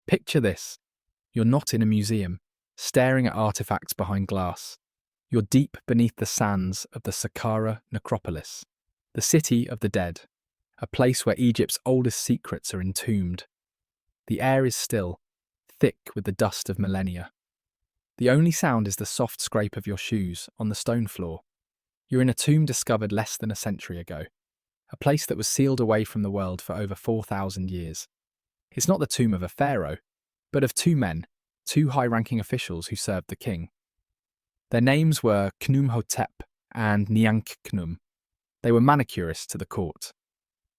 Picture this. You're not in a museum, staring at artifacts behind glass. You're deep beneath the sands of the Saqqara necropolis, the city of the dead, a place where Egypt's oldest secrets are entombed. The air is still, thick with the dust of millennia. The only sound is the soft scrape of your shoes on the stone floor. You're in a tomb discovered less than a century ago, a place that was sealed away from the world for over 4,000 years. It's not the tomb of a pharaoh, but of two men, two high-ranking officials who served the king. Their names were Khnumhotep and Nianch-Khnum. They were manicurists to the court,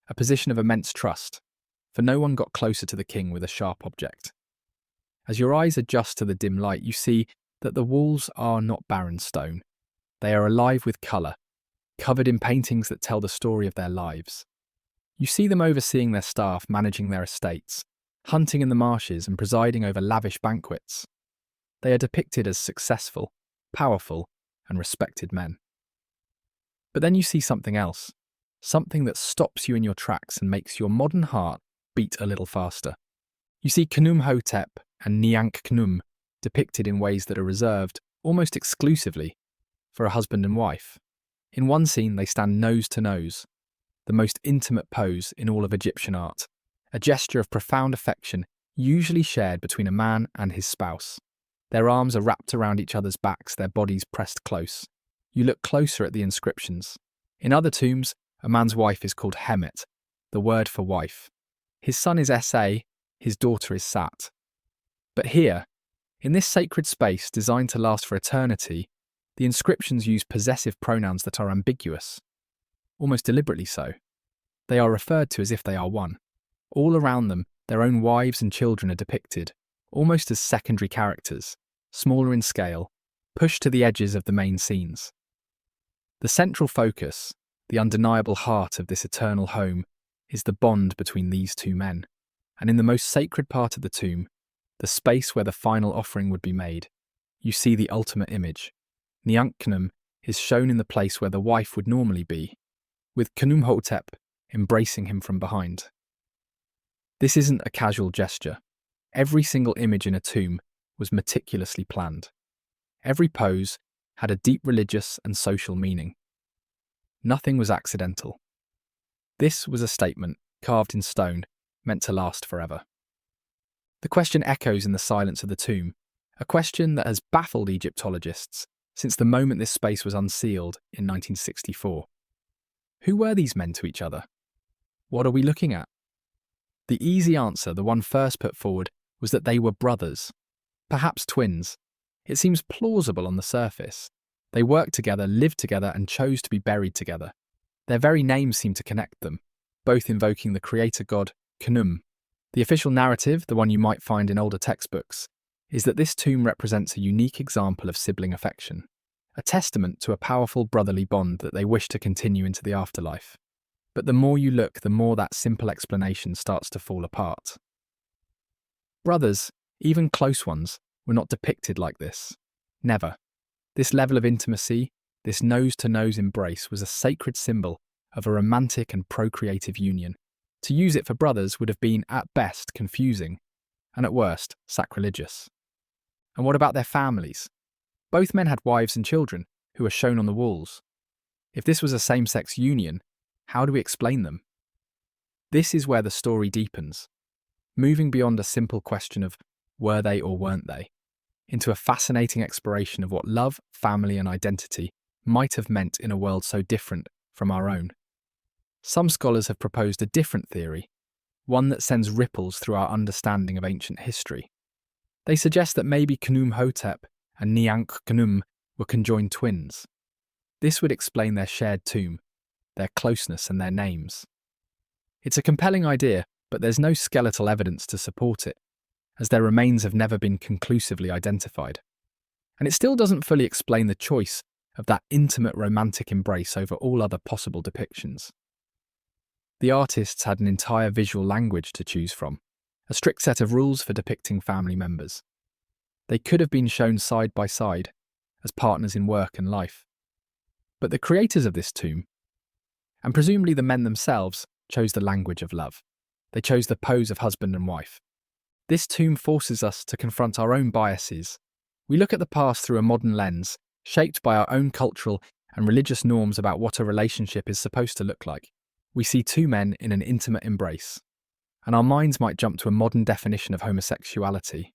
a position of immense trust, for no one got closer to the king with a sharp object. As your eyes adjust to the dim light, you see that the walls are not barren stone. They are alive with colour, covered in paintings that tell the story of their lives. You see them overseeing their staff, managing their estates, hunting in the marshes and presiding over lavish banquets. They are depicted as successful, powerful, and respected men. But then you see something else, something that stops you in your tracks and makes your modern heart beat a little faster. You see Khnumhotep and Nianch-Khnum depicted in ways that are reserved, almost exclusively, for a husband and wife. In one scene, they stand nose to nose, the most intimate pose in all of Egyptian art, a gesture of profound affection usually shared between a man and his spouse. Their arms are wrapped around each other's backs, their bodies pressed close. You look closer at the inscriptions. In other tombs, a man's wife is called Hemet, the word for wife. His son is Sa, his daughter is Sat. But here, in this sacred space designed to last for eternity, the inscriptions use possessive pronouns that are ambiguous, almost deliberately so. They are referred to as if they are one. All around them, their own wives and children are depicted, almost as secondary characters, smaller in scale, pushed to the edges of the main scenes. The central focus, the undeniable heart of this eternal home, is the bond between these two men. And in the most sacred part of the tomb, the space where the final offering would be made, you see the ultimate image. Nianch-Khnum is shown in the place where the wife would normally be, with Khnumhotep embracing him from behind. This isn't a casual gesture. Every single image in a tomb was meticulously planned. Every pose had a deep religious and social meaning. Nothing was accidental. This was a statement, carved in stone, meant to last forever. The question echoes in the silence of the tomb, a question that has baffled Egyptologists since the moment this space was unsealed in 1964. Who were these men to each other? What are we looking at? The easy answer, the one first put forward, was that they were brothers, perhaps twins. It seems plausible on the surface. They worked together, lived together, and chose to be buried together. Their very names seem to connect them, both invoking the creator god Khnum. The official narrative, the one you might find in older textbooks, is that this tomb represents a unique example of sibling affection, a testament to a powerful brotherly bond that they wish to continue into the afterlife. But the more you look, the more that simple explanation starts to fall apart. Brothers, even close ones, were not depicted like this. Never. This level of intimacy, this nose-to-nose embrace, was a sacred symbol of a romantic and procreative union. To use it for brothers would have been, at best, confusing, and at worst, sacrilegious. And what about their families? Both men had wives and children, who are shown on the walls. If this was a same-sex union, how do we explain them? This is where the story deepens, moving beyond a simple question of were they or weren't they, into a fascinating exploration of what love, family, and identity might have meant in a world so different from our own. Some scholars have proposed a different theory, one that sends ripples through our understanding of ancient history. They suggest that maybe Khnumhotep and Nianch-Khnum were conjoined twins. This would explain their shared tomb, their closeness, and their names. It's a compelling idea, but there's no skeletal evidence to support it, as their remains have never been conclusively identified. And it still doesn't fully explain the choice of that intimate romantic embrace over all other possible depictions. The artists had an entire visual language to choose from, a strict set of rules for depicting family members. They could have been shown side by side, as partners in work and life. But the creators of this tomb, and presumably the men themselves, chose the language of love. They chose the pose of husband and wife. This tomb forces us to confront our own biases. We look at the past through a modern lens, shaped by our own cultural and religious norms about what a relationship is supposed to look like. We see two men in an intimate embrace, and our minds might jump to a modern definition of homosexuality.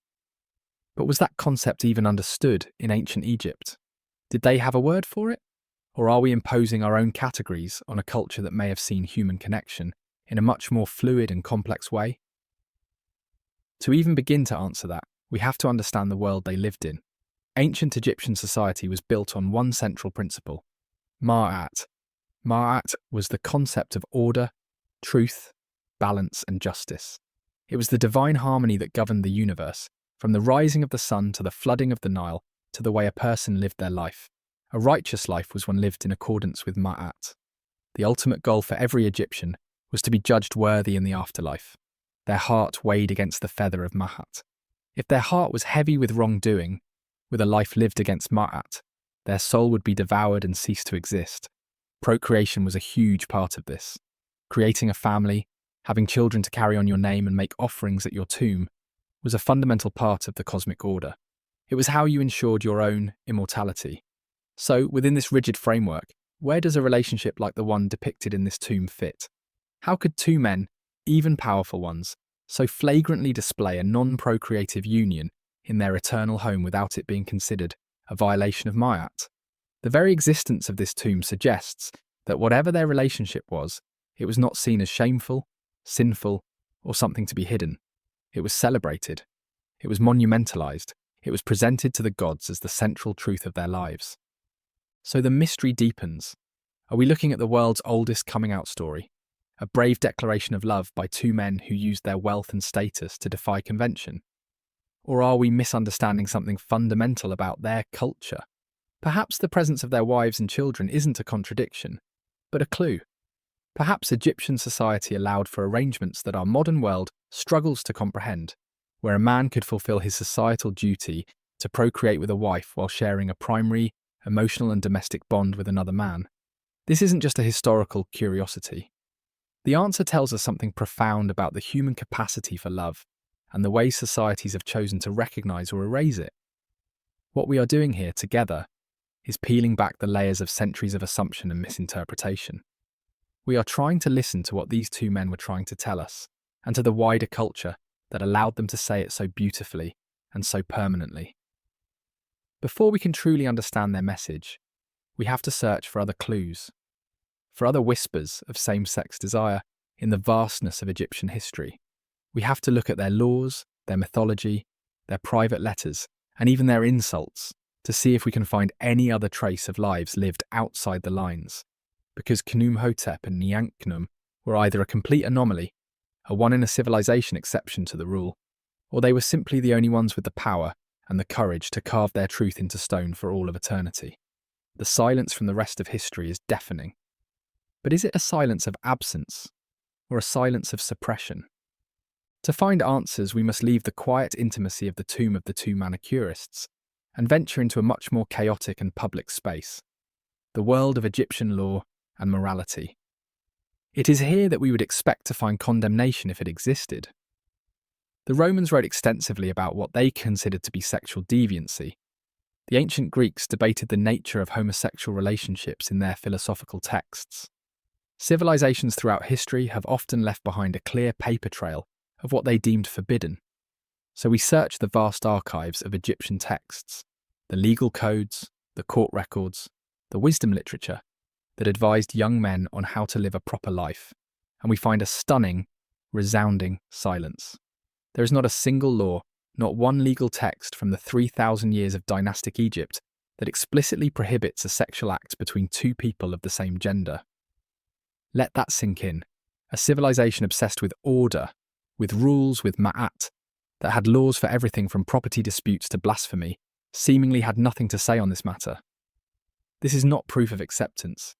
But was that concept even understood in ancient Egypt? Did they have a word for it? Or are we imposing our own categories on a culture that may have seen human connection in a much more fluid and complex way? To even begin to answer that, we have to understand the world they lived in. Ancient Egyptian society was built on one central principle: Ma'at. Ma'at was the concept of order, truth, balance, and justice. It was the divine harmony that governed the universe, from the rising of the sun to the flooding of the Nile to the way a person lived their life. A righteous life was one lived in accordance with Ma'at. The ultimate goal for every Egyptian was to be judged worthy in the afterlife. Their heart weighed against the feather of Ma'at. If their heart was heavy with wrongdoing, with a life lived against Ma'at, their soul would be devoured and cease to exist. Procreation was a huge part of this. Creating a family, having children to carry on your name and make offerings at your tomb, was a fundamental part of the cosmic order. It was how you ensured your own immortality. So, within this rigid framework, where does a relationship like the one depicted in this tomb fit? How could two men, even powerful ones, so flagrantly display a non-procreative union in their eternal home without it being considered a violation of Ma'at? The very existence of this tomb suggests that whatever their relationship was, it was not seen as shameful, sinful, or something to be hidden. It was celebrated. It was monumentalized. It was presented to the gods as the central truth of their lives. So the mystery deepens. Are we looking at the world's oldest coming-out story? A brave declaration of love by two men who used their wealth and status to defy convention? Or are we misunderstanding something fundamental about their culture? Perhaps the presence of their wives and children isn't a contradiction, but a clue. Perhaps Egyptian society allowed for arrangements that our modern world struggles to comprehend, where a man could fulfill his societal duty to procreate with a wife while sharing a primary, emotional and domestic bond with another man. This isn't just a historical curiosity. The answer tells us something profound about the human capacity for love and the way societies have chosen to recognize or erase it. What we are doing here together is peeling back the layers of centuries of assumption and misinterpretation. We are trying to listen to what these two men were trying to tell us, and to the wider culture that allowed them to say it so beautifully and so permanently. Before we can truly understand their message, we have to search for other clues, for other whispers of same-sex desire in the vastness of Egyptian history. We have to look at their laws, their mythology, their private letters, and even their insults to see if we can find any other trace of lives lived outside the lines. Because Khnum-Hotep and Nianchchnum were either a complete anomaly, a one-in-a-civilization exception to the rule, or they were simply the only ones with the power and the courage to carve their truth into stone for all of eternity. The silence from the rest of history is deafening. But is it a silence of absence, or a silence of suppression? To find answers, we must leave the quiet intimacy of the tomb of the two manicurists and venture into a much more chaotic and public space, the world of Egyptian law and morality. It is here that we would expect to find condemnation if it existed. The Romans wrote extensively about what they considered to be sexual deviancy. The ancient Greeks debated the nature of homosexual relationships in their philosophical texts. Civilizations throughout history have often left behind a clear paper trail of what they deemed forbidden. So we search the vast archives of Egyptian texts, the legal codes, the court records, the wisdom literature that advised young men on how to live a proper life, and we find a stunning, resounding silence. There is not a single law, not one legal text from the 3,000 years of dynastic Egypt that explicitly prohibits a sexual act between two people of the same gender. Let that sink in. A civilization obsessed with order, with rules, with ma'at, that had laws for everything from property disputes to blasphemy, seemingly had nothing to say on this matter. This is not proof of acceptance,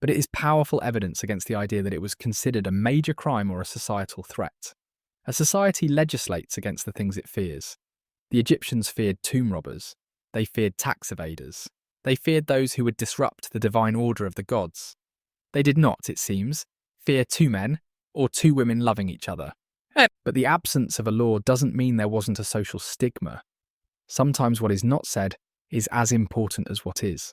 but it is powerful evidence against the idea that it was considered a major crime or a societal threat. A society legislates against the things it fears. The Egyptians feared tomb robbers. They feared tax evaders. They feared those who would disrupt the divine order of the gods. They did not, it seems, fear two men or two women loving each other. But the absence of a law doesn't mean there wasn't a social stigma. Sometimes what is not said is as important as what is.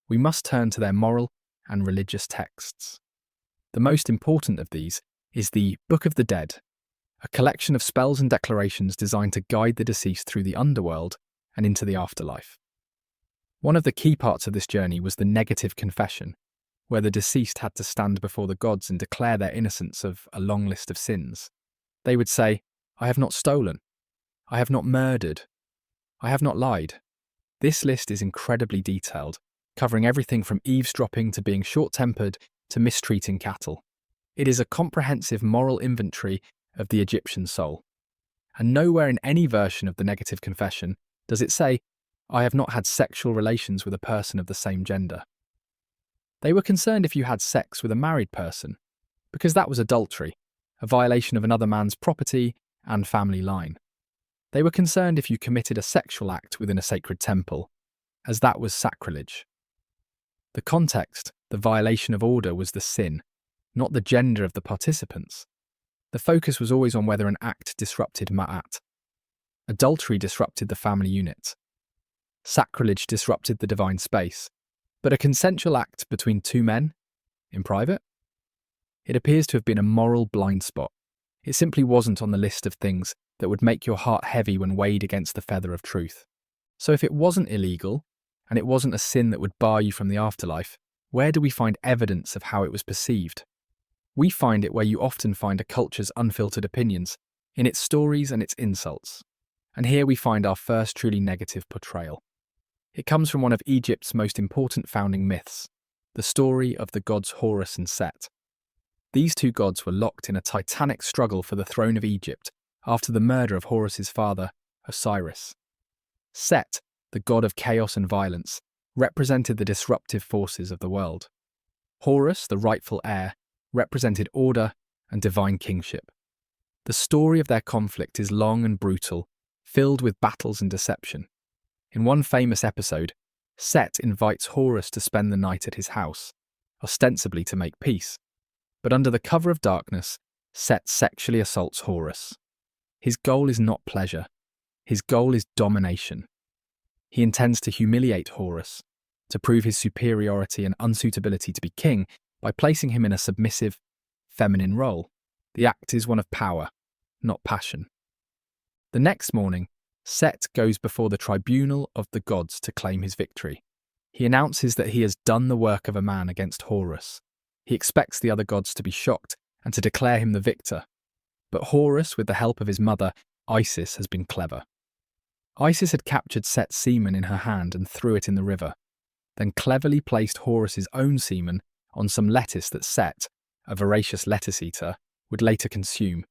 We must turn to their moral and religious texts. The most important of these is the Book of the Dead, a collection of spells and declarations designed to guide the deceased through the underworld and into the afterlife. One of the key parts of this journey was the negative confession, where the deceased had to stand before the gods and declare their innocence of a long list of sins. They would say, "I have not stolen. I have not murdered. I have not lied." This list is incredibly detailed, covering everything from eavesdropping to being short-tempered to mistreating cattle. It is a comprehensive moral inventory of the Egyptian soul. And nowhere in any version of the negative confession does it say, "I have not had sexual relations with a person of the same gender." They were concerned if you had sex with a married person, because that was adultery, a violation of another man's property and family line. They were concerned if you committed a sexual act within a sacred temple, as that was sacrilege. The context, the violation of order, was the sin, not the gender of the participants. The focus was always on whether an act disrupted ma'at. Adultery disrupted the family unit. Sacrilege disrupted the divine space. But a consensual act between two men, in private? It appears to have been a moral blind spot. It simply wasn't on the list of things that would make your heart heavy when weighed against the feather of truth. So if it wasn't illegal, and it wasn't a sin that would bar you from the afterlife, where do we find evidence of how it was perceived? We find it where you often find a culture's unfiltered opinions, in its stories and its insults. And here we find our first truly negative portrayal. It comes from one of Egypt's most important founding myths, the story of the gods Horus and Set. These two gods were locked in a titanic struggle for the throne of Egypt after the murder of Horus's father, Osiris. Set, the god of chaos and violence, represented the disruptive forces of the world. Horus, the rightful heir, represented order and divine kingship. The story of their conflict is long and brutal, filled with battles and deception. In one famous episode, Set invites Horus to spend the night at his house, ostensibly to make peace. But under the cover of darkness, Set sexually assaults Horus. His goal is not pleasure. His goal is domination. He intends to humiliate Horus, to prove his superiority and unsuitability to be king by placing him in a submissive, feminine role. The act is one of power, not passion. The next morning, Set goes before the tribunal of the gods to claim his victory. He announces that he has done the work of a man against Horus. He expects the other gods to be shocked and to declare him the victor. But Horus, with the help of his mother, Isis, has been clever. Isis had captured Set's semen in her hand and threw it in the river, then cleverly placed Horus's own semen on some lettuce that Set, a voracious lettuce eater, would later consume.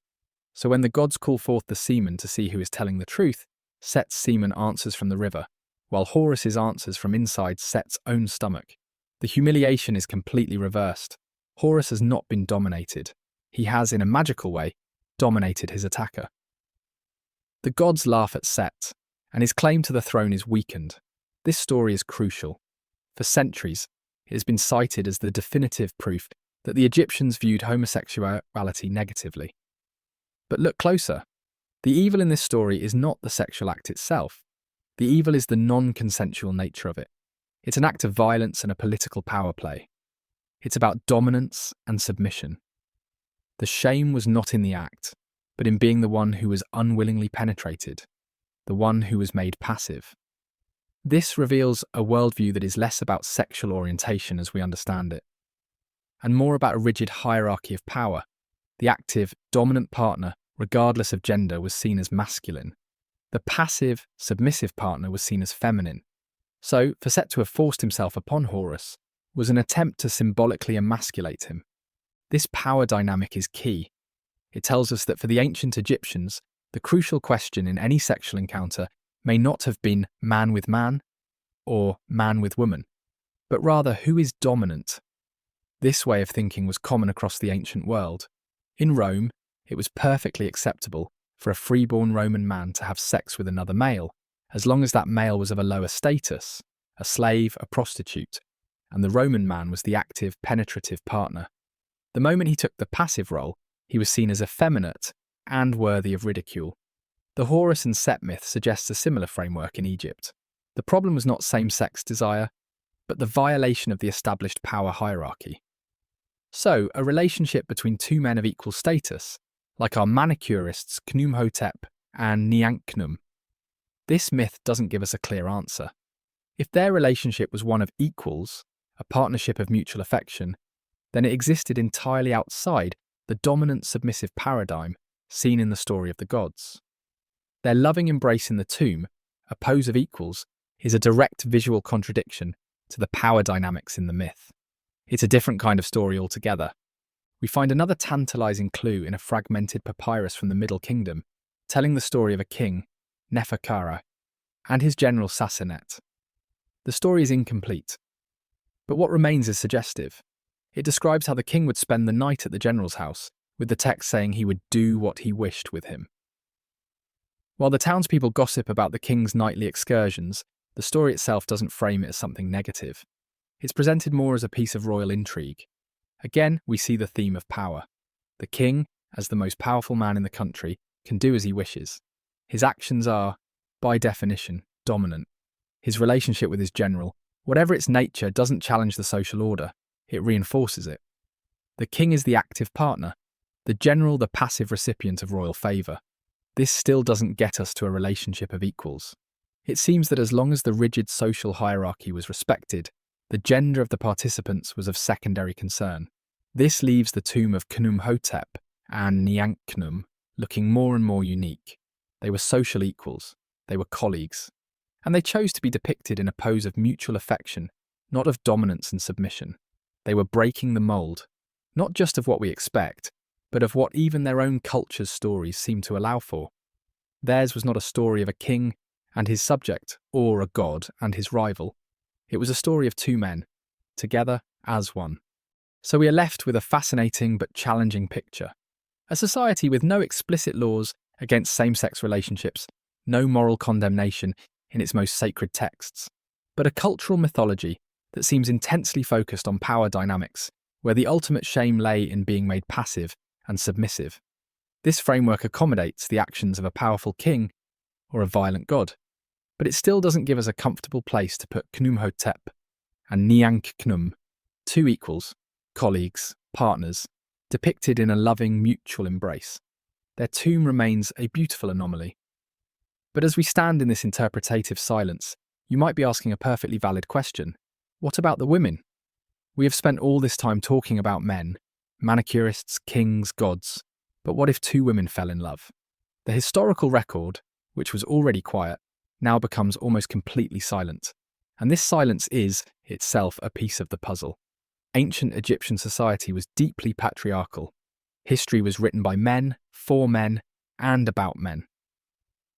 So when the gods call forth the semen to see who is telling the truth, Set's semen answers from the river, while Horus's answers from inside Set's own stomach. The humiliation is completely reversed. Horus has not been dominated. He has, in a magical way, dominated his attacker. The gods laugh at Set, and his claim to the throne is weakened. This story is crucial. For centuries, it has been cited as the definitive proof that the Egyptians viewed homosexuality negatively. But look closer. The evil in this story is not the sexual act itself. The evil is the non-consensual nature of it. It's an act of violence and a political power play. It's about dominance and submission. The shame was not in the act, but in being the one who was unwillingly penetrated, the one who was made passive. This reveals a worldview that is less about sexual orientation as we understand it, and more about a rigid hierarchy of power. The active, dominant partner, regardless of gender, was seen as masculine. The passive, submissive partner was seen as feminine. So, for Set to have forced himself upon Horus was an attempt to symbolically emasculate him. This power dynamic is key. It tells us that for the ancient Egyptians, the crucial question in any sexual encounter may not have been man with man or man with woman, but rather who is dominant. This way of thinking was common across the ancient world. In Rome, it was perfectly acceptable for a freeborn Roman man to have sex with another male, as long as that male was of a lower status, a slave, a prostitute, and the Roman man was the active, penetrative partner. The moment he took the passive role, he was seen as effeminate and worthy of ridicule. The Horus and Set myth suggests a similar framework in Egypt. The problem was not same-sex desire, but the violation of the established power hierarchy. So, a relationship between two men of equal status, like our manicurists Khnumhotep and Niankhnum. This myth doesn't give us a clear answer. If their relationship was one of equals, a partnership of mutual affection, then it existed entirely outside the dominant submissive paradigm seen in the story of the gods. Their loving embrace in the tomb, a pose of equals, is a direct visual contradiction to the power dynamics in the myth. It's a different kind of story altogether. We find another tantalizing clue in a fragmented papyrus from the Middle Kingdom, telling the story of a king, Neferkara, and his general Sassanet. The story is incomplete, but what remains is suggestive. It describes how the king would spend the night at the general's house, with the text saying he would do what he wished with him. While the townspeople gossip about the king's nightly excursions, the story itself doesn't frame it as something negative. It's presented more as a piece of royal intrigue. Again, we see the theme of power. The king, as the most powerful man in the country, can do as he wishes. His actions are, by definition, dominant. His relationship with his general, whatever its nature, doesn't challenge the social order, it reinforces it. The king is the active partner, the general the passive recipient of royal favour. This still doesn't get us to a relationship of equals. It seems that as long as the rigid social hierarchy was respected, the gender of the participants was of secondary concern. This leaves the tomb of Khnumhotep and Niankhnum looking more and more unique. They were social equals, they were colleagues, and they chose to be depicted in a pose of mutual affection, not of dominance and submission. They were breaking the mould, not just of what we expect, but of what even their own culture's stories seem to allow for. Theirs was not a story of a king and his subject, or a god and his rival. It was a story of two men, together as one. So we are left with a fascinating but challenging picture. A society with no explicit laws against same-sex relationships, no moral condemnation in its most sacred texts, but a cultural mythology that seems intensely focused on power dynamics, where the ultimate shame lay in being made passive and submissive. This framework accommodates the actions of a powerful king or a violent god, but it still doesn't give us a comfortable place to put Khnumhotep and Niankhnum, two equals, colleagues, partners, depicted in a loving mutual embrace. Their tomb remains a beautiful anomaly. But as we stand in this interpretative silence, you might be asking a perfectly valid question. What about the women? We have spent all this time talking about men, manicurists, kings, gods, but what if two women fell in love? The historical record, which was already quiet, now becomes almost completely silent. And this silence is, itself, a piece of the puzzle. Ancient Egyptian society was deeply patriarchal. History was written by men, for men, and about men.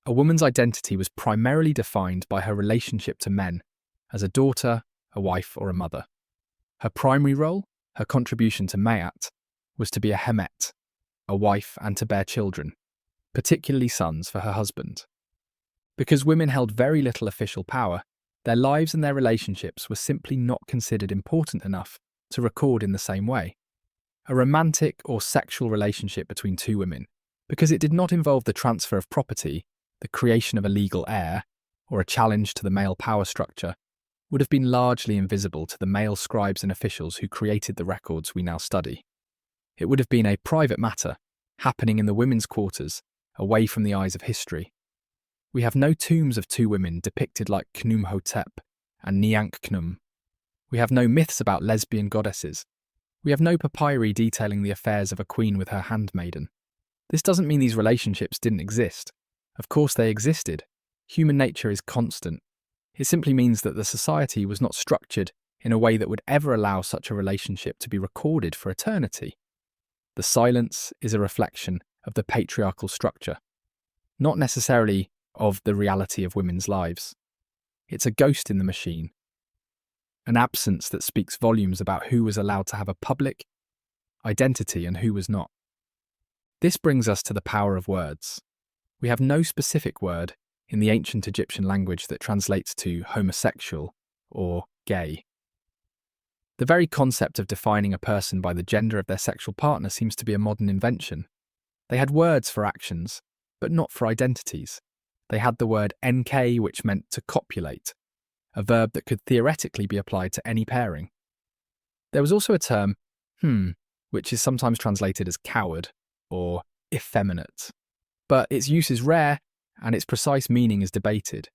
A woman's identity was primarily defined by her relationship to men, as a daughter, a wife, or a mother. Her primary role, her contribution to Mayat, was to be a hemet, a wife, and to bear children, particularly sons for her husband. Because women held very little official power, their lives and their relationships were simply not considered important enough to record in the same way. A romantic or sexual relationship between two women, because it did not involve the transfer of property, the creation of a legal heir, or a challenge to the male power structure, would have been largely invisible to the male scribes and officials who created the records we now study. It would have been a private matter, happening in the women's quarters, away from the eyes of history. We have no tombs of two women depicted like Khnumhotep and Niankhnum. We have no myths about lesbian goddesses. We have no papyri detailing the affairs of a queen with her handmaiden. This doesn't mean these relationships didn't exist. Of course they existed. Human nature is constant. It simply means that the society was not structured in a way that would ever allow such a relationship to be recorded for eternity. The silence is a reflection of the patriarchal structure, not necessarily of the reality of women's lives. It's a ghost in the machine, an absence that speaks volumes about who was allowed to have a public identity and who was not. This brings us to the power of words. We have no specific word in the ancient Egyptian language that translates to homosexual or gay. The very concept of defining a person by the gender of their sexual partner seems to be a modern invention. They had words for actions, but not for identities. They had the word NK, which meant to copulate, a verb that could theoretically be applied to any pairing. There was also a term, which is sometimes translated as coward or effeminate. But its use is rare and its precise meaning is debated.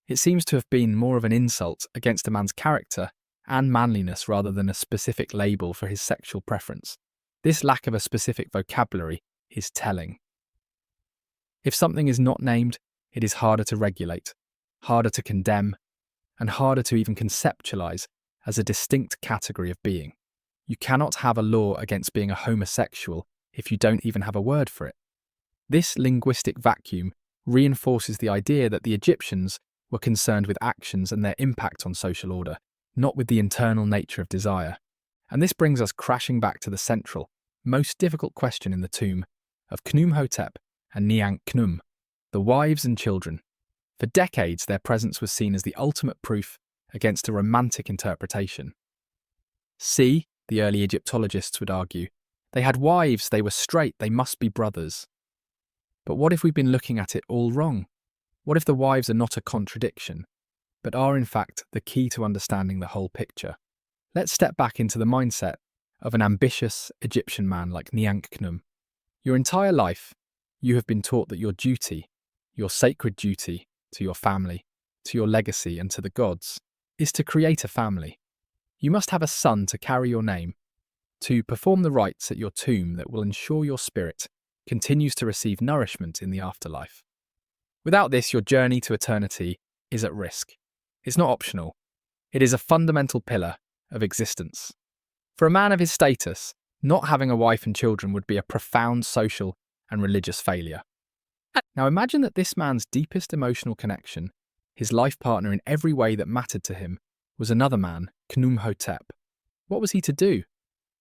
It seems to have been more of an insult against a man's character and manliness rather than a specific label for his sexual preference. This lack of a specific vocabulary is telling. If something is not named, it is harder to regulate, harder to condemn, and harder to even conceptualize as a distinct category of being. You cannot have a law against being a homosexual if you don't even have a word for it. This linguistic vacuum reinforces the idea that the Egyptians were concerned with actions and their impact on social order, not with the internal nature of desire. And this brings us crashing back to the central, most difficult question in the tomb of Khnum-Hotep and Nianch-Khnum, the wives and children. For decades, their presence was seen as the ultimate proof against a romantic interpretation. See, the early Egyptologists would argue, they had wives, they were straight, they must be brothers. But what if we've been looking at it all wrong? What if the wives are not a contradiction, but are in fact the key to understanding the whole picture? Let's step back into the mindset of an ambitious Egyptian man like Nianch-Khnum. Your entire life, you have been taught that your duty, your sacred duty to your family, to your legacy and to the gods, is to create a family. You must have a son to carry your name, to perform the rites at your tomb that will ensure your spirit continues to receive nourishment in the afterlife. Without this, your journey to eternity is at risk. It's not optional. It is a fundamental pillar of existence. For a man of his status, not having a wife and children would be a profound social and religious failure. Now imagine that this man's deepest emotional connection, his life partner in every way that mattered to him, was another man, Khnum-Hotep. What was he to do?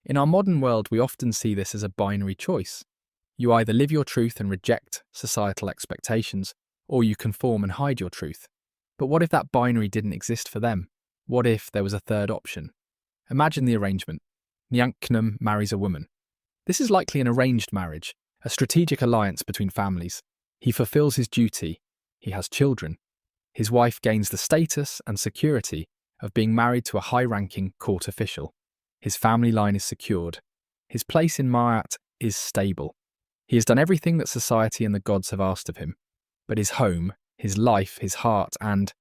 In our modern world, we often see this as a binary choice. You either live your truth and reject societal expectations, or you conform and hide your truth. But what if that binary didn't exist for them? What if there was a third option? Imagine the arrangement. Nianch-Khnum marries a woman. This is likely an arranged marriage, a strategic alliance between families. He fulfills his duty. He has children. His wife gains the status and security of being married to a high-ranking court official. His family line is secured. His place in Ma'at is stable. He has done everything that society and the gods have asked of him. But his home, his life, his heart, and,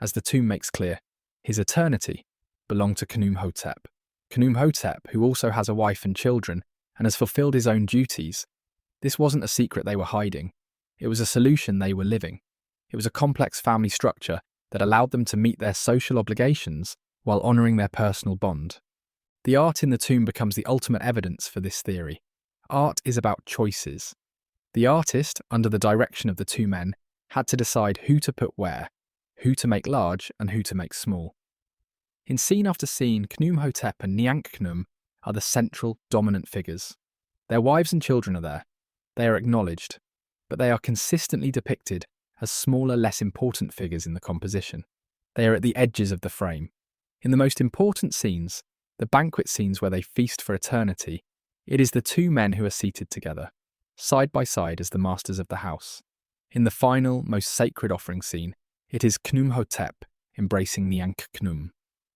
as the tomb makes clear, his eternity belong to Khnum-Hotep. Khnum-Hotep, who also has a wife and children and has fulfilled his own duties. This wasn't a secret they were hiding. It was a solution they were living. It was a complex family structure that allowed them to meet their social obligations while honouring their personal bond. The art in the tomb becomes the ultimate evidence for this theory. Art is about choices. The artist, under the direction of the two men, had to decide who to put where, who to make large and who to make small. In scene after scene, Khnum-Hotep and Nianch-Khnum are the central, dominant figures. Their wives and children are there. They are acknowledged, but they are consistently depicted as smaller, less important figures in the composition. They are at the edges of the frame. In the most important scenes, the banquet scenes where they feast for eternity, it is the two men who are seated together, side by side as the masters of the house. In the final, most sacred offering scene, it is Khnum-Hotep embracing Nianch-Khnum.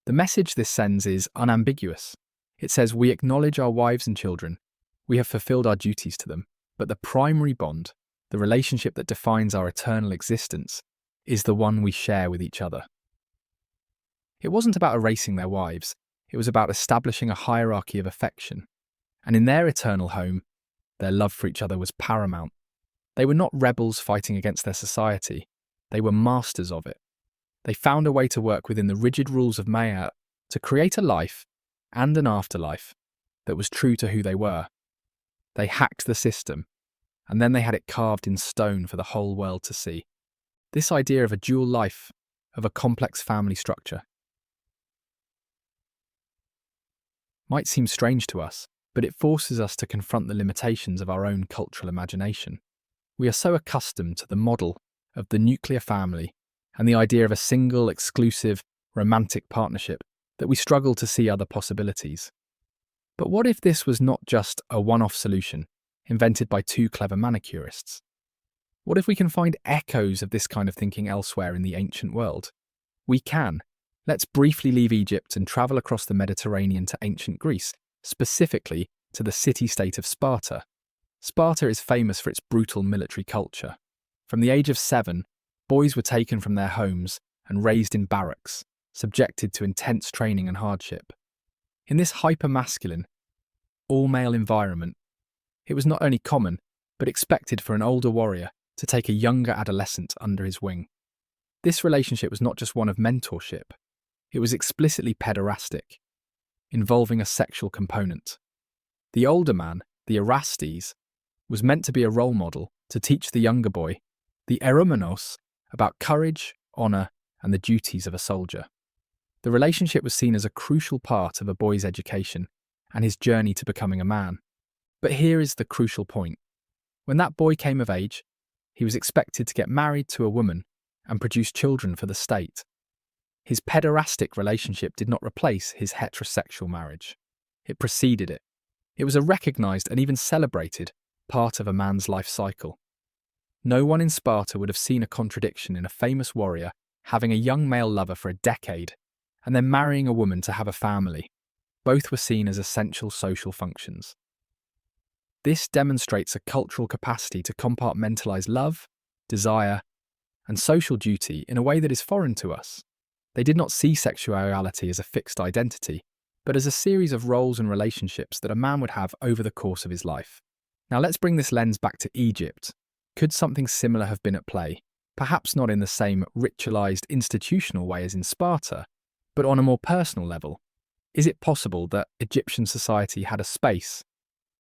The message this sends is unambiguous. It says we acknowledge our wives and children, we have fulfilled our duties to them, but the primary bond, the relationship that defines our eternal existence, is the one we share with each other. It wasn't about erasing their wives, it was about establishing a hierarchy of affection. And in their eternal home, their love for each other was paramount. They were not rebels fighting against their society, they were masters of it. They found a way to work within the rigid rules of Ma'at to create a life and an afterlife that was true to who they were. They hacked the system, and then they had it carved in stone for the whole world to see. This idea of a dual life, of a complex family structure, might seem strange to us, but it forces us to confront the limitations of our own cultural imagination. We are so accustomed to the model of the nuclear family and the idea of a single, exclusive, romantic partnership that we struggle to see other possibilities. But what if this was not just a one-off solution? invented by two clever manicurists. What if we can find echoes of this kind of thinking elsewhere in the ancient world? We can. Let's briefly leave Egypt and travel across the Mediterranean to ancient Greece, specifically to the city-state of Sparta. Sparta is famous for its brutal military culture. From the age of 7, boys were taken from their homes and raised in barracks, subjected to intense training and hardship. In this hyper-masculine, all-male environment, it was not only common, but expected for an older warrior to take a younger adolescent under his wing. This relationship was not just one of mentorship, it was explicitly pederastic, involving a sexual component. The older man, the Erastes, was meant to be a role model to teach the younger boy, the Eromenos, about courage, honour, and the duties of a soldier. The relationship was seen as a crucial part of a boy's education and his journey to becoming a man. But here is the crucial point. When that boy came of age, he was expected to get married to a woman and produce children for the state. His pederastic relationship did not replace his heterosexual marriage. It preceded it. It was a recognised and even celebrated part of a man's life cycle. No one in Sparta would have seen a contradiction in a famous warrior having a young male lover for a decade and then marrying a woman to have a family. Both were seen as essential social functions. This demonstrates a cultural capacity to compartmentalise love, desire, and social duty in a way that is foreign to us. They did not see sexuality as a fixed identity, but as a series of roles and relationships that a man would have over the course of his life. Now let's bring this lens back to Egypt. Could something similar have been at play? Perhaps not in the same ritualised institutional way as in Sparta, but on a more personal level. Is it possible that Egyptian society had a space,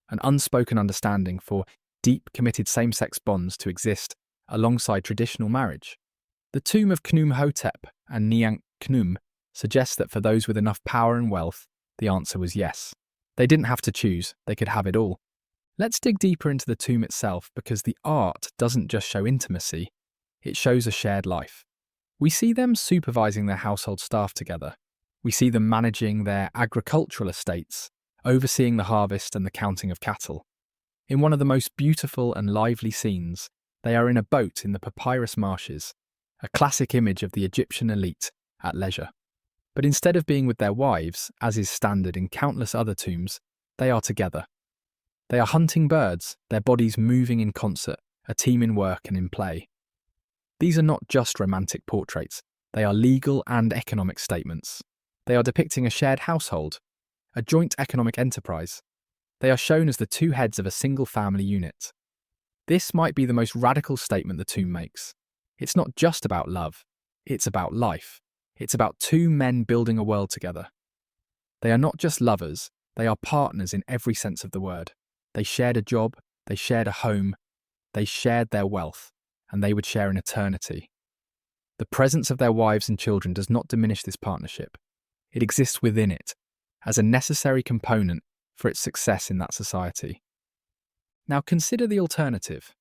an unspoken understanding for deep, committed same-sex bonds to exist alongside traditional marriage? The tomb of Khnum-Hotep and Niank-Khnum suggests that for those with enough power and wealth, the answer was yes. They didn't have to choose, they could have it all. Let's dig deeper into the tomb itself because the art doesn't just show intimacy, it shows a shared life. We see them supervising their household staff together. We see them managing their agricultural estates, overseeing the harvest and the counting of cattle. In one of the most beautiful and lively scenes, they are in a boat in the papyrus marshes, a classic image of the Egyptian elite at leisure. But instead of being with their wives, as is standard in countless other tombs, they are together. They are hunting birds, their bodies moving in concert, a team in work and in play. These are not just romantic portraits, they are legal and economic statements. They are depicting a shared household, a joint economic enterprise. They are shown as the two heads of a single family unit. This might be the most radical statement the tomb makes. It's not just about love, it's about life. It's about two men building a world together. They are not just lovers, they are partners in every sense of the word. They shared a job, they shared a home, they shared their wealth, and they would share an eternity. The presence of their wives and children does not diminish this partnership. It exists within it, as a necessary component for its success in that society. Now consider the alternative.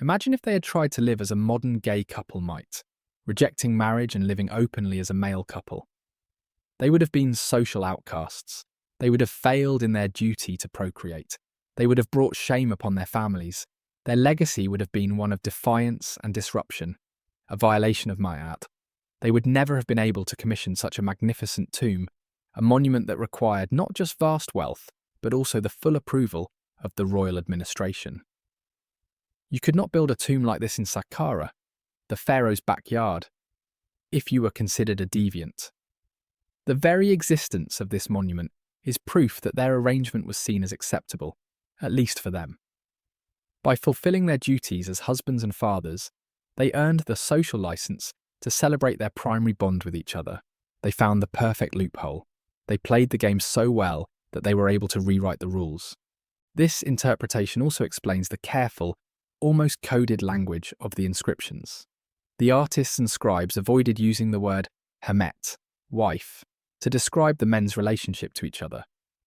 Imagine if they had tried to live as a modern gay couple might, rejecting marriage and living openly as a male couple. They would have been social outcasts. They would have failed in their duty to procreate. They would have brought shame upon their families. Their legacy would have been one of defiance and disruption, a violation of Ma'at. They would never have been able to commission such a magnificent tomb, a monument that required not just vast wealth, but also the full approval of the royal administration. You could not build a tomb like this in Saqqara, the pharaoh's backyard, if you were considered a deviant. The very existence of this monument is proof that their arrangement was seen as acceptable, at least for them. By fulfilling their duties as husbands and fathers, they earned the social license to celebrate their primary bond with each other. They found the perfect loophole. They played the game so well that they were able to rewrite the rules. This interpretation also explains the careful, almost coded language of the inscriptions. The artists and scribes avoided using the word hemet, wife, to describe the men's relationship to each other.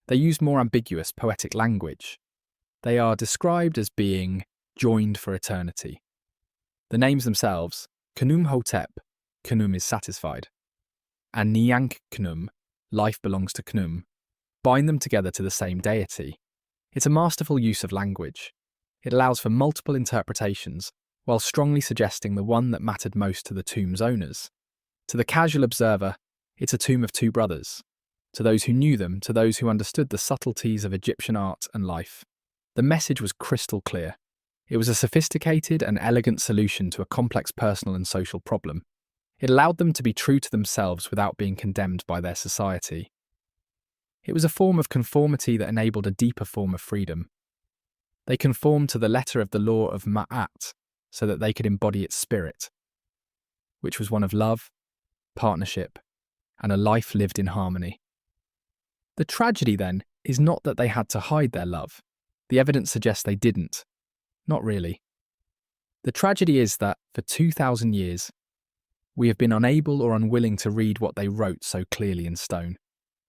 They used more ambiguous, poetic language. They are described as being joined for eternity. The names themselves, Khnum-Hotep, Khnum is satisfied, and Niank-Khnum, life belongs to Khnum, bind them together to the same deity. It's a masterful use of language. It allows for multiple interpretations, while strongly suggesting the one that mattered most to the tomb's owners. To the casual observer, it's a tomb of two brothers. To those who knew them, to those who understood the subtleties of Egyptian art and life, the message was crystal clear. It was a sophisticated and elegant solution to a complex personal and social problem. It allowed them to be true to themselves without being condemned by their society. It was a form of conformity that enabled a deeper form of freedom. They conformed to the letter of the law of Ma'at so that they could embody its spirit, which was one of love, partnership, and a life lived in harmony. The tragedy, then, is not that they had to hide their love. The evidence suggests they didn't. Not really. The tragedy is that, for 2,000 years, we have been unable or unwilling to read what they wrote so clearly in stone.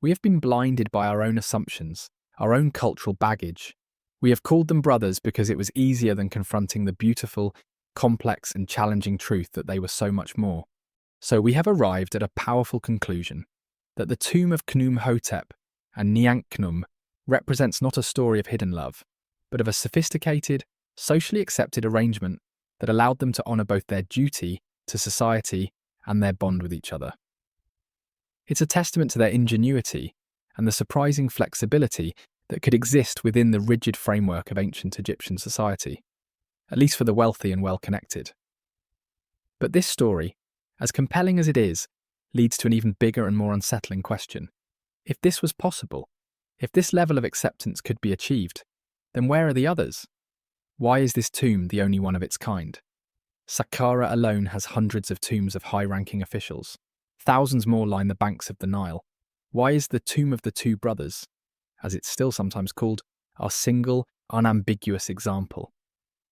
We have been blinded by our own assumptions, our own cultural baggage. We have called them brothers because it was easier than confronting the beautiful, complex, and challenging truth that they were so much more. So we have arrived at a powerful conclusion, that the tomb of Khnum-Hotep and Nianchkhnum represents not a story of hidden love, but of a sophisticated, socially accepted arrangement that allowed them to honour both their duty to society and their bond with each other. It's a testament to their ingenuity and the surprising flexibility that could exist within the rigid framework of ancient Egyptian society, at least for the wealthy and well-connected. But this story, as compelling as it is, leads to an even bigger and more unsettling question. If this was possible, if this level of acceptance could be achieved, then where are the others? Why is this tomb the only one of its kind? Saqqara alone has hundreds of tombs of high-ranking officials. Thousands more line the banks of the Nile. Why is the tomb of the two brothers, as it's still sometimes called, our single, unambiguous example?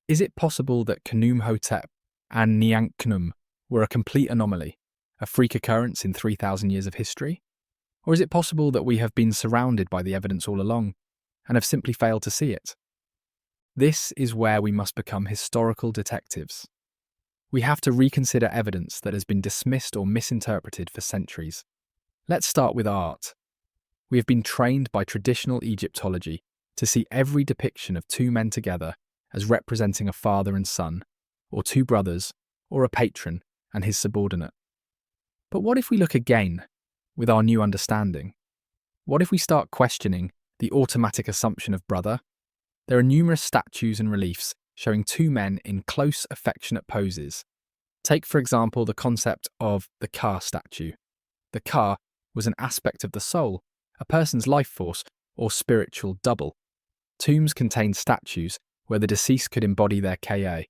Is it possible that Khnum-Hotep and Nianchkhnum were a complete anomaly, a freak occurrence in 3,000 years of history? Or is it possible that we have been surrounded by the evidence all along and have simply failed to see it? This is where we must become historical detectives. We have to reconsider evidence that has been dismissed or misinterpreted for centuries. Let's start with art. We have been trained by traditional Egyptology to see every depiction of two men together as representing a father and son, or two brothers, or a patron and his subordinate. But what if we look again with our new understanding? What if we start questioning the automatic assumption of brother? There are numerous statues and reliefs showing two men in close, affectionate poses. Take, for example, the concept of the Ka statue. The Ka was an aspect of the soul, a person's life force, or spiritual double. Tombs contained statues where the deceased could embody their Ka.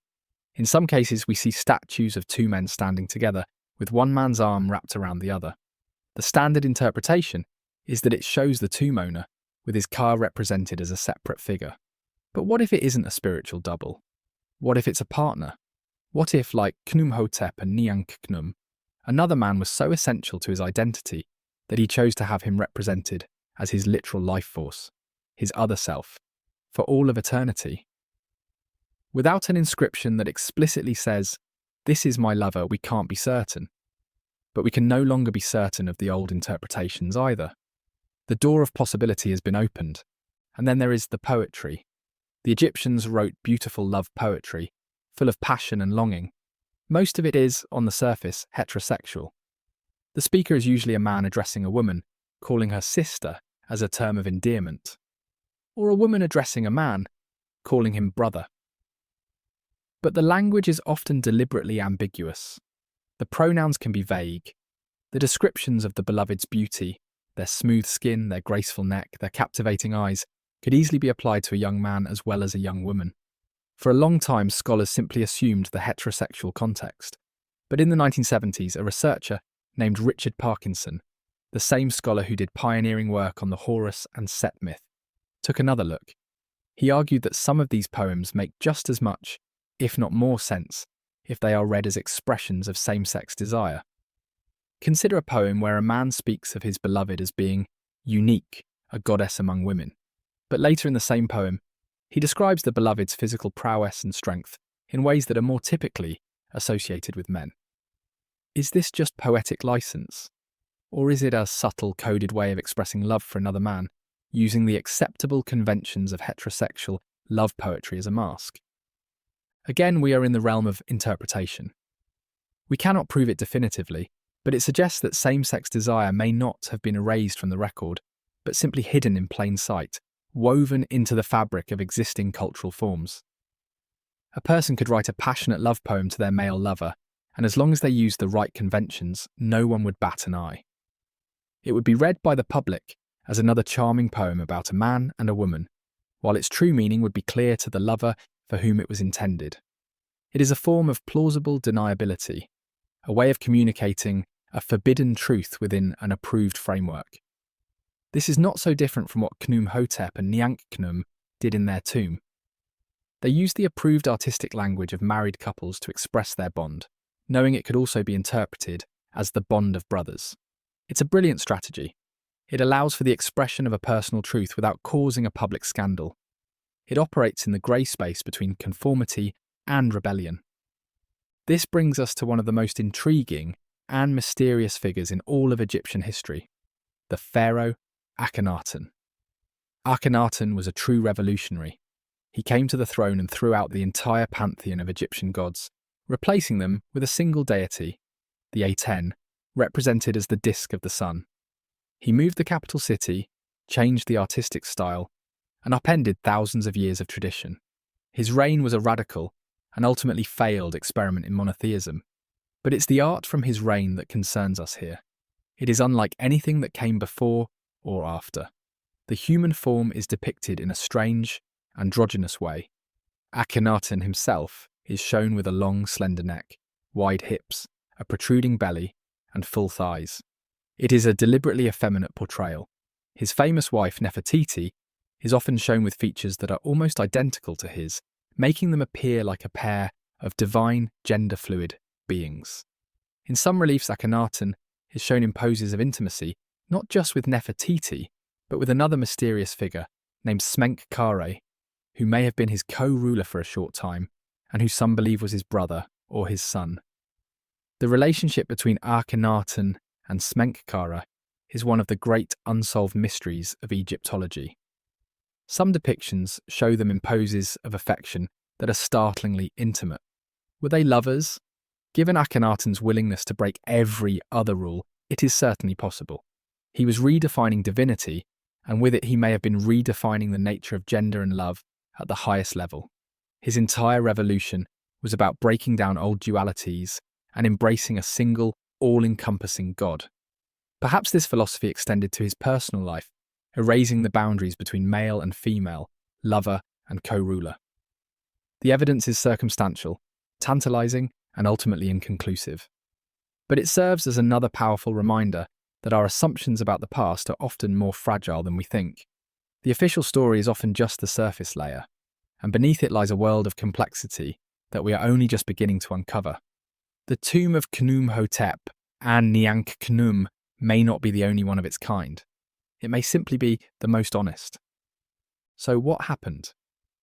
In some cases, we see statues of two men standing together, with one man's arm wrapped around the other. The standard interpretation is that it shows the tomb owner, with his Ka represented as a separate figure. But what if it isn't a spiritual double? What if it's a partner? What if, like Khnum-Hotep and Nianchkhnum, another man was so essential to his identity that he chose to have him represented as his literal life force, his other self, for all of eternity? Without an inscription that explicitly says, "This is my lover," we can't be certain. But we can no longer be certain of the old interpretations either. The door of possibility has been opened. And then there is the poetry. The Egyptians wrote beautiful love poetry, full of passion and longing. Most of it is, on the surface, heterosexual. The speaker is usually a man addressing a woman, calling her sister as a term of endearment. Or a woman addressing a man, calling him brother. But the language is often deliberately ambiguous. The pronouns can be vague. The descriptions of the beloved's beauty, their smooth skin, their graceful neck, their captivating eyes, could easily be applied to a young man as well as a young woman. For a long time, scholars simply assumed the heterosexual context. But in the 1970s, a researcher named Richard Parkinson, the same scholar who did pioneering work on the Horus and Set myth, took another look. He argued that some of these poems make just as much, if not more sense, if they are read as expressions of same-sex desire. Consider a poem where a man speaks of his beloved as being unique, a goddess among women. But later in the same poem, he describes the beloved's physical prowess and strength in ways that are more typically associated with men. Is this just poetic license? Or is it a subtle, coded way of expressing love for another man, using the acceptable conventions of heterosexual, love poetry as a mask. Again, we are in the realm of interpretation. We cannot prove it definitively, but it suggests that same-sex desire may not have been erased from the record, but simply hidden in plain sight, woven into the fabric of existing cultural forms. A person could write a passionate love poem to their male lover, and as long as they used the right conventions, no one would bat an eye. It would be read by the public as another charming poem about a man and a woman, while its true meaning would be clear to the lover for whom it was intended. It is a form of plausible deniability, a way of communicating a forbidden truth within an approved framework. This is not so different from what Khnum-Hotep and Nianch-Khnum did in their tomb. They used the approved artistic language of married couples to express their bond, knowing it could also be interpreted as the bond of brothers. It's a brilliant strategy. It allows for the expression of a personal truth without causing a public scandal. It operates in the grey space between conformity and rebellion. This brings us to one of the most intriguing and mysterious figures in all of Egyptian history, the pharaoh Akhenaten. Akhenaten was a true revolutionary. He came to the throne and threw out the entire pantheon of Egyptian gods, replacing them with a single deity, the Aten, represented as the disk of the sun. He moved the capital city, changed the artistic style, and upended thousands of years of tradition. His reign was a radical and ultimately failed experiment in monotheism. But it's the art from his reign that concerns us here. It is unlike anything that came before or after. The human form is depicted in a strange, androgynous way. Akhenaten himself is shown with a long, slender neck, wide hips, a protruding belly, and full thighs. It is a deliberately effeminate portrayal. His famous wife, Nefertiti, is often shown with features that are almost identical to his, making them appear like a pair of divine, gender-fluid beings. In some reliefs, Akhenaten is shown in poses of intimacy, not just with Nefertiti, but with another mysterious figure named Smenkhkare, who may have been his co-ruler for a short time, and who some believe was his brother or his son. The relationship between Akhenaten and Smenkhkare is one of the great unsolved mysteries of Egyptology. Some depictions show them in poses of affection that are startlingly intimate. Were they lovers? Given Akhenaten's willingness to break every other rule, it is certainly possible. He was redefining divinity, and with it he may have been redefining the nature of gender and love at the highest level. His entire revolution was about breaking down old dualities and embracing a single, all-encompassing God. Perhaps this philosophy extended to his personal life, erasing the boundaries between male and female, lover and co-ruler. The evidence is circumstantial, tantalizing, and ultimately inconclusive. But it serves as another powerful reminder that our assumptions about the past are often more fragile than we think. The official story is often just the surface layer, and beneath it lies a world of complexity that we are only just beginning to uncover. The tomb of Khnum-Hotep and Nianch-Khnum may not be the only one of its kind. It may simply be the most honest. So what happened?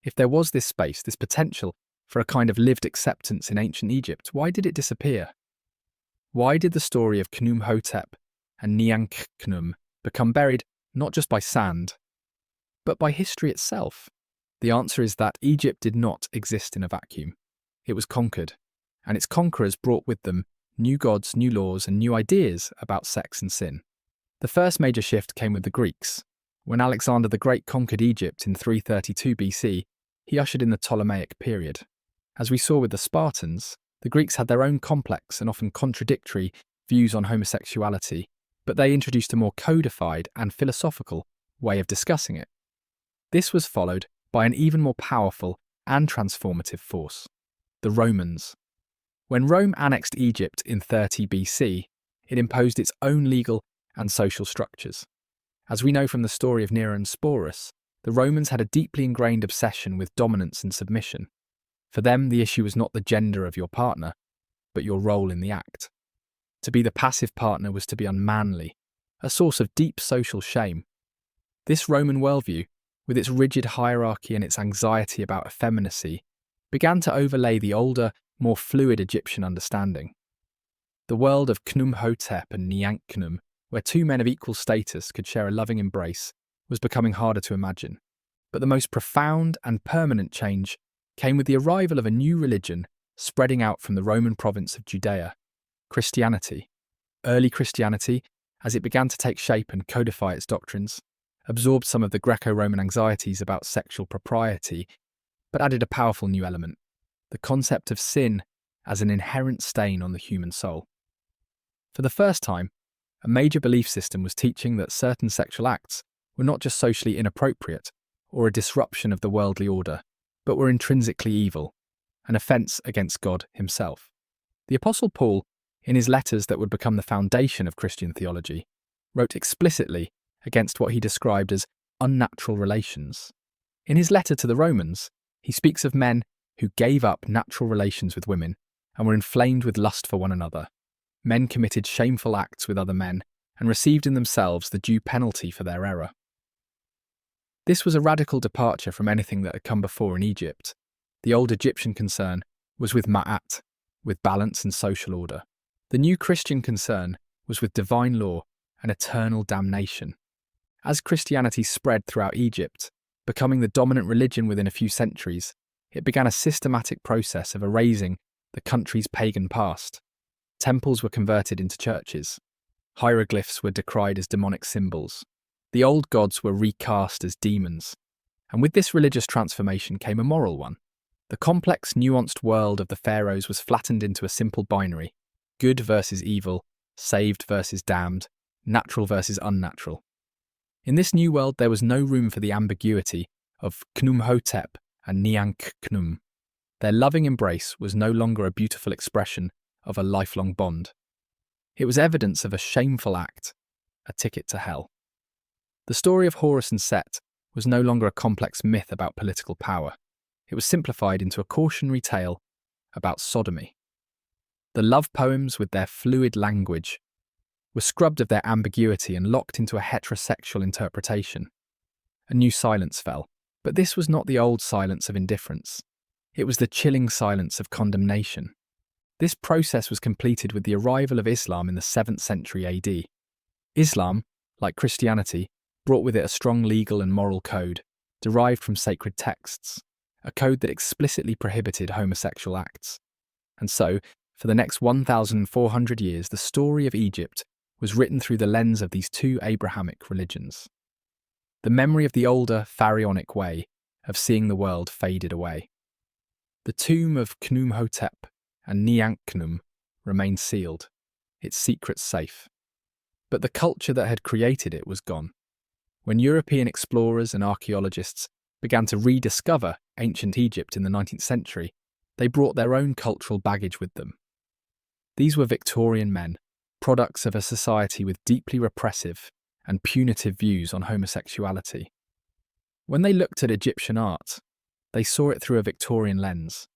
If there was this space, this potential for a kind of lived acceptance in ancient Egypt, why did it disappear? Why did the story of Khnum-Hotep and Nianch-Khnum become buried not just by sand, but by history itself? The answer is that Egypt did not exist in a vacuum. It was conquered, and its conquerors brought with them new gods, new laws, and new ideas about sex and sin. The first major shift came with the Greeks. When Alexander the Great conquered Egypt in 332 BC, he ushered in the Ptolemaic period. As we saw with the Spartans, the Greeks had their own complex and often contradictory views on homosexuality, but they introduced a more codified and philosophical way of discussing it. This was followed by an even more powerful and transformative force, the Romans. When Rome annexed Egypt in 30 BC, it imposed its own legal and social structures. As we know from the story of Nero and Sporus, the Romans had a deeply ingrained obsession with dominance and submission. For them, the issue was not the gender of your partner, but your role in the act. To be the passive partner was to be unmanly, a source of deep social shame. This Roman worldview, with its rigid hierarchy and its anxiety about effeminacy, began to overlay the older, more fluid Egyptian understanding. The world of Khnum-Hotep and Nianch-Khnum, where two men of equal status could share a loving embrace, was becoming harder to imagine. But the most profound and permanent change came with the arrival of a new religion spreading out from the Roman province of Judea, Christianity. Early Christianity, as it began to take shape and codify its doctrines, absorbed some of the Greco-Roman anxieties about sexual propriety, but added a powerful new element: the concept of sin as an inherent stain on the human soul. For the first time, a major belief system was teaching that certain sexual acts were not just socially inappropriate or a disruption of the worldly order, but were intrinsically evil, an offence against God himself. The Apostle Paul, in his letters that would become the foundation of Christian theology, wrote explicitly against what he described as unnatural relations. In his letter to the Romans, he speaks of men who gave up natural relations with women and were inflamed with lust for one another. Men committed shameful acts with other men and received in themselves the due penalty for their error. This was a radical departure from anything that had come before in Egypt. The old Egyptian concern was with ma'at, with balance and social order. The new Christian concern was with divine law and eternal damnation. As Christianity spread throughout Egypt, becoming the dominant religion within a few centuries, it began a systematic process of erasing the country's pagan past. Temples were converted into churches. Hieroglyphs were decried as demonic symbols. The old gods were recast as demons. And with this religious transformation came a moral one. The complex, nuanced world of the pharaohs was flattened into a simple binary: good versus evil, saved versus damned, natural versus unnatural. In this new world, there was no room for the ambiguity of Khnumhotep and Nianch-Khnum. Their loving embrace was no longer a beautiful expression of a lifelong bond. It was evidence of a shameful act, a ticket to hell. The story of Horus and Set was no longer a complex myth about political power. It was simplified into a cautionary tale about sodomy. The love poems, with their fluid language, were scrubbed of their ambiguity and locked into a heterosexual interpretation. A new silence fell, but this was not the old silence of indifference. It was the chilling silence of condemnation. This process was completed with the arrival of Islam in the 7th century AD. Islam, like Christianity, brought with it a strong legal and moral code, derived from sacred texts, a code that explicitly prohibited homosexual acts. And so, for the next 1,400 years, the story of Egypt was written through the lens of these two Abrahamic religions. The memory of the older pharaonic way of seeing the world faded away. The tomb of Khnumhotep and Nianch-Khnum remained sealed, its secrets safe. But the culture that had created it was gone. When European explorers and archaeologists began to rediscover ancient Egypt in the 19th century, they brought their own cultural baggage with them. These were Victorian men, products of a society with deeply repressive and punitive views on homosexuality. When they looked at Egyptian art, they saw it through a Victorian lens.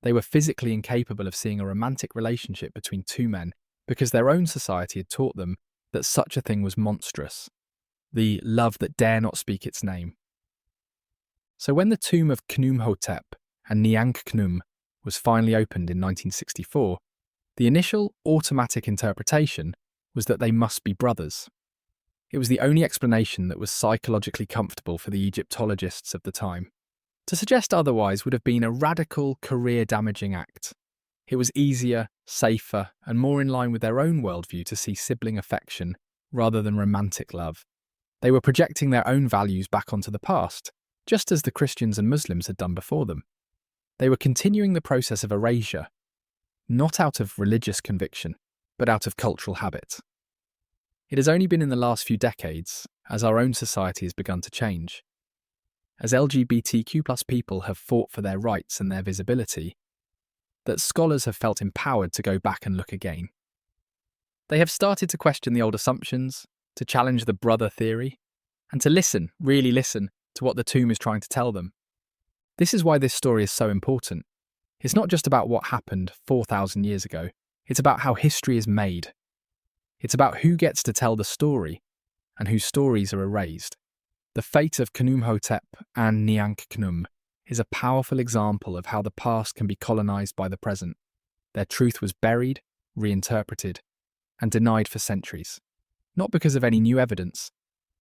They were physically incapable of seeing a romantic relationship between two men because their own society had taught them that such a thing was monstrous, the love that dare not speak its name. So when the tomb of Khnumhotep and Nianch-Khnum was finally opened in 1964, the initial automatic interpretation was that they must be brothers. It was the only explanation that was psychologically comfortable for the Egyptologists of the time. To suggest otherwise would have been a radical, career-damaging act. It was easier, safer, and more in line with their own worldview to see sibling affection rather than romantic love. They were projecting their own values back onto the past, just as the Christians and Muslims had done before them. They were continuing the process of erasure, not out of religious conviction, but out of cultural habit. It has only been in the last few decades, as our own society has begun to change, as LGBTQ+ people have fought for their rights and their visibility, that scholars have felt empowered to go back and look again. They have started to question the old assumptions, to challenge the brother theory, and to listen, really listen, to what the tomb is trying to tell them. This is why this story is so important. It's not just about what happened 4,000 years ago, it's about how history is made. It's about who gets to tell the story, and whose stories are erased. The fate of Khnumhotep and Nianch-Khnum is a powerful example of how the past can be colonized by the present. Their truth was buried, reinterpreted, and denied for centuries, not because of any new evidence,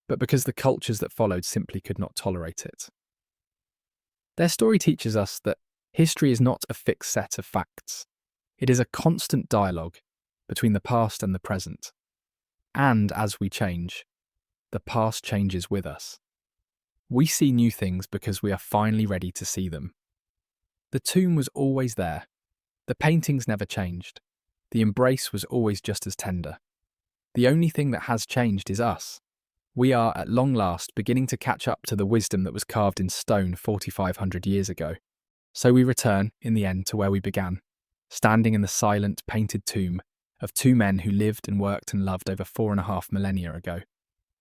but because the cultures that followed simply could not tolerate it. Their story teaches us that history is not a fixed set of facts. It is a constant dialogue between the past and the present. And as we change, the past changes with us. We see new things because we are finally ready to see them. The tomb was always there. The paintings never changed. The embrace was always just as tender. The only thing that has changed is us. We are, at long last, beginning to catch up to the wisdom that was carved in stone 4,500 years ago. So we return, in the end, to where we began, standing in the silent, painted tomb of two men who lived and worked and loved over 4.5 millennia ago.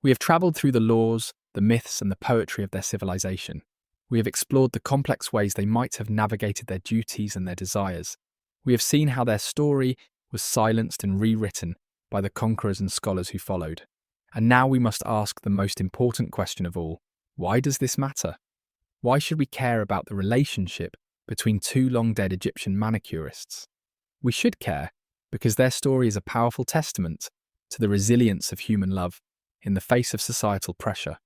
We have travelled through the laws, the myths, and the poetry of their civilization. We have explored the complex ways they might have navigated their duties and their desires. We have seen how their story was silenced and rewritten by the conquerors and scholars who followed. And now we must ask the most important question of all. Why does this matter? Why should we care about the relationship between two long-dead Egyptian manicurists? We should care because their story is a powerful testament to the resilience of human love in the face of societal pressure.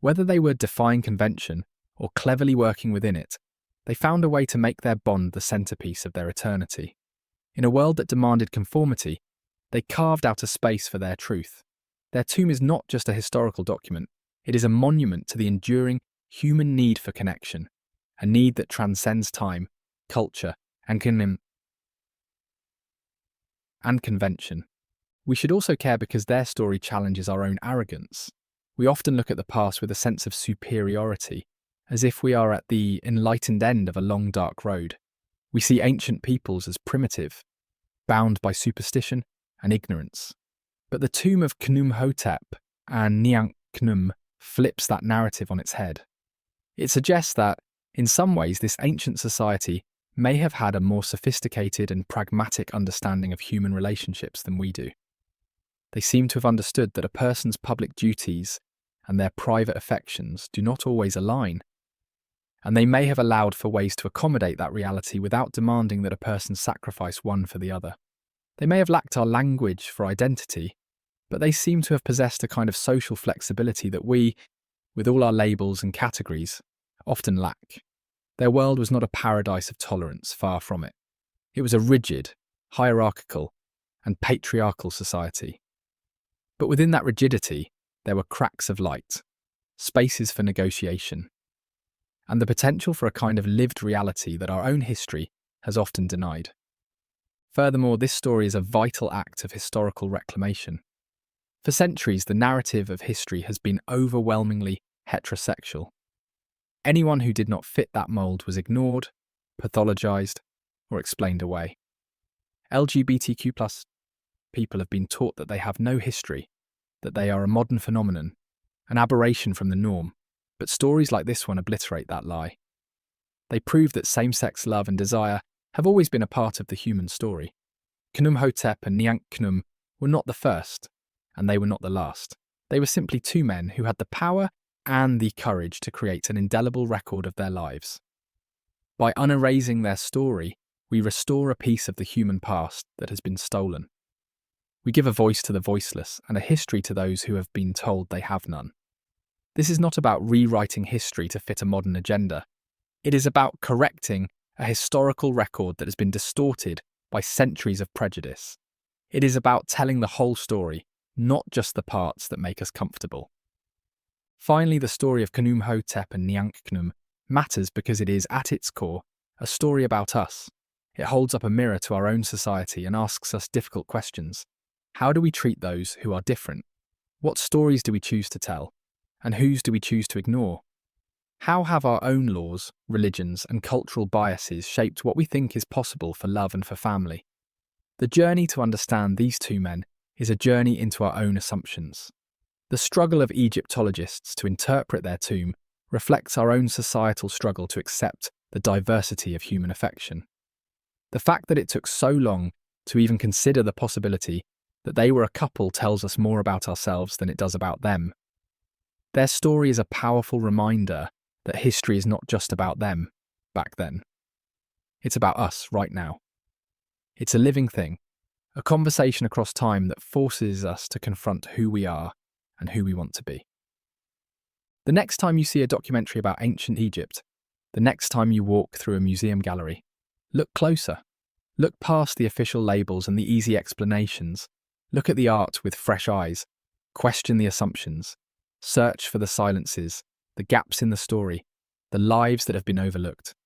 Whether they were defying convention or cleverly working within it, they found a way to make their bond the centerpiece of their eternity. In a world that demanded conformity, they carved out a space for their truth. Their tomb is not just a historical document, it is a monument to the enduring human need for connection, a need that transcends time, culture, and convention. We should also care because their story challenges our own arrogance. We often look at the past with a sense of superiority, as if we are at the enlightened end of a long, dark road. We see ancient peoples as primitive, bound by superstition and ignorance. But the tomb of Khnum-Hotep and Nianch-Khnum flips that narrative on its head. It suggests that, in some ways, this ancient society may have had a more sophisticated and pragmatic understanding of human relationships than we do. They seem to have understood that a person's public duties and their private affections do not always align, and they may have allowed for ways to accommodate that reality without demanding that a person sacrifice one for the other. They may have lacked our language for identity, but they seem to have possessed a kind of social flexibility that we, with all our labels and categories, often lack. Their world was not a paradise of tolerance, far from it. It was a rigid, hierarchical, and patriarchal society. But within that rigidity, there were cracks of light, spaces for negotiation, and the potential for a kind of lived reality that our own history has often denied. Furthermore, this story is a vital act of historical reclamation. For centuries, the narrative of history has been overwhelmingly heterosexual. Anyone who did not fit that mould was ignored, pathologized, or explained away. LGBTQ+ people have been taught that they have no history, that they are a modern phenomenon, an aberration from the norm, but stories like this one obliterate that lie. They prove that same-sex love and desire have always been a part of the human story. Khnum-Hotep and Nianch-Khnum were not the first, and they were not the last. They were simply two men who had the power and the courage to create an indelible record of their lives. By unerasing their story, we restore a piece of the human past that has been stolen. We give a voice to the voiceless and a history to those who have been told they have none. This is not about rewriting history to fit a modern agenda. It is about correcting a historical record that has been distorted by centuries of prejudice. It is about telling the whole story, not just the parts that make us comfortable. Finally, the story of Khnum-Hotep and Nianch-Khnum matters because it is, at its core, a story about us. It holds up a mirror to our own society and asks us difficult questions. How do we treat those who are different? What stories do we choose to tell? And whose do we choose to ignore? How have our own laws, religions, and cultural biases shaped what we think is possible for love and for family? The journey to understand these two men is a journey into our own assumptions. The struggle of Egyptologists to interpret their tomb reflects our own societal struggle to accept the diversity of human affection. The fact that it took so long to even consider the possibility that they were a couple tells us more about ourselves than it does about them. Their story is a powerful reminder that history is not just about them back then. It's about us right now. It's a living thing, a conversation across time that forces us to confront who we are and who we want to be. The next time you see a documentary about ancient Egypt, the The next time you walk through a museum gallery, look closer. Look past the official labels and the easy explanations. Look at the art with fresh eyes. Question the assumptions. Search for the silences, the gaps in the story, the lives that have been overlooked.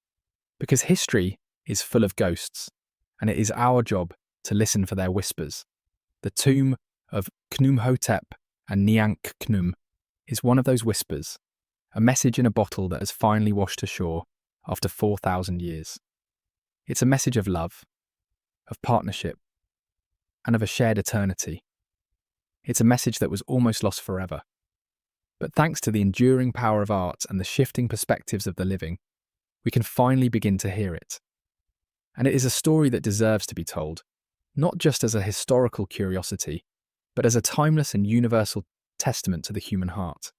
Because history is full of ghosts, and it is our job to listen for their whispers. The tomb of Khnumhotep and Niank-Khnum is one of those whispers, a message in a bottle that has finally washed ashore after 4,000 years. It's a message of love, of partnership, and of a shared eternity. It's a message that was almost lost forever. But thanks to the enduring power of art and the shifting perspectives of the living, we can finally begin to hear it. And it is a story that deserves to be told, not just as a historical curiosity, but as a timeless and universal testament to the human heart.